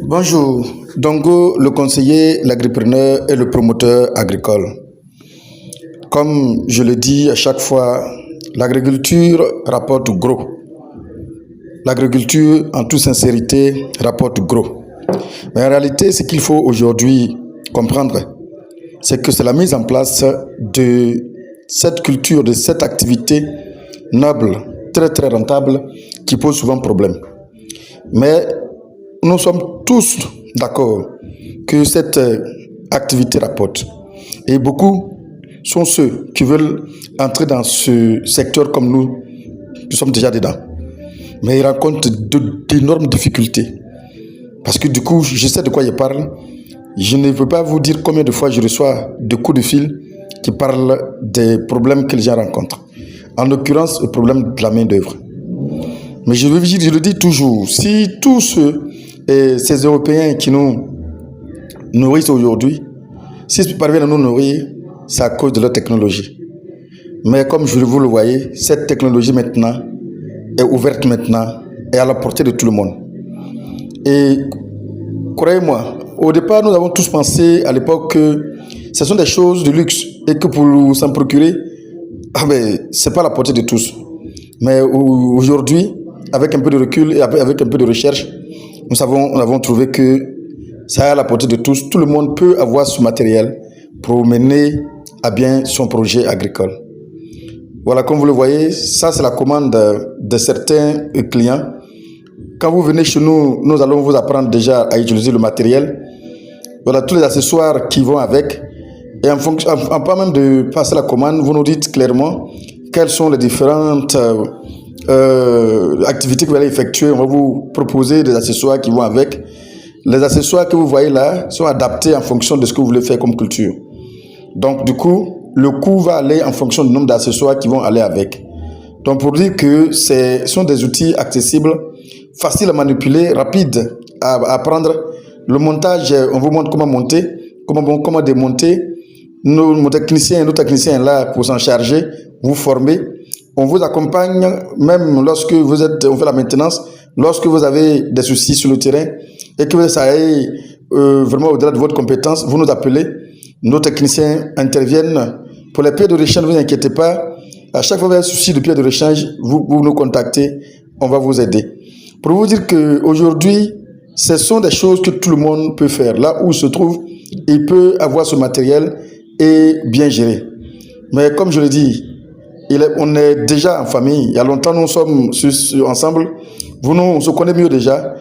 Bonjour, Dongo, le conseiller, l'agripreneur et le promoteur agricole. Comme je le dis à chaque fois, l'agriculture rapporte gros. L'agriculture, en toute sincérité, rapporte gros. Mais en réalité, ce qu'il faut aujourd'hui comprendre, c'est que c'est la mise en place de cette culture, de cette activité noble, très très rentable, qui pose souvent problème. Mais nous sommes tous d'accord que cette activité rapporte. Et beaucoup sont ceux qui veulent entrer dans ce secteur comme nous sommes déjà dedans. Mais ils rencontrent d'énormes difficultés. Parce que du coup, je sais de quoi je parle. Je ne peux pas vous dire combien de fois je reçois de coups de fil qui parlent des problèmes que les gens rencontrent. En l'occurrence, le problème de la main-d'œuvre. Mais je le dis toujours, si tous ces Européens qui nous nourrissent aujourd'hui, s'ils parviennent à nous nourrir, c'est à cause de leur technologie. Mais comme vous le voyez, cette technologie maintenant est ouverte maintenant et à la portée de tout le monde. Et croyez-moi, au départ, nous avons tous pensé à l'époque que ce sont des choses de luxe et que pour s'en procurer, ce n'est pas à la portée de tous. Mais aujourd'hui, avec un peu de recul et avec un peu de recherche, nous avons trouvé que ça est à la portée de tous. Tout le monde peut avoir ce matériel pour mener à bien son projet agricole. Voilà, comme vous le voyez, ça c'est la commande de certains clients. Quand vous venez chez nous, nous allons vous apprendre déjà à utiliser le matériel. Voilà, tous les accessoires qui vont avec. Et en pas même de passer la commande, vous nous dites clairement quelles sont les différentes activités que vous allez effectuer. On va vous proposer des accessoires qui vont avec. Les accessoires que vous voyez là sont adaptés en fonction de ce que vous voulez faire comme culture. Donc du coup, le coût va aller en fonction du nombre d'accessoires qui vont aller avec. Donc pour dire que ce sont des outils accessibles, faciles à manipuler, rapides à apprendre. Le montage, on vous montre comment monter, comment démonter. Nos techniciens là pour s'en charger, vous former. On vous accompagne même lorsque on fait la maintenance, lorsque vous avez des soucis sur le terrain et que ça aille vraiment au-delà de votre compétence, vous nous appelez. Nos techniciens interviennent. Pour les pieds de rechange, ne vous inquiétez pas. À chaque fois que vous avez un souci de pied de rechange, vous nous contactez, on va vous aider. Pour vous dire qu'aujourd'hui, ce sont des choses que tout le monde peut faire. Là où il se trouve, il peut avoir ce matériel et bien gérer. Mais comme je le dis, on est déjà en famille. Il y a longtemps, nous sommes ensemble. On se connaît mieux déjà.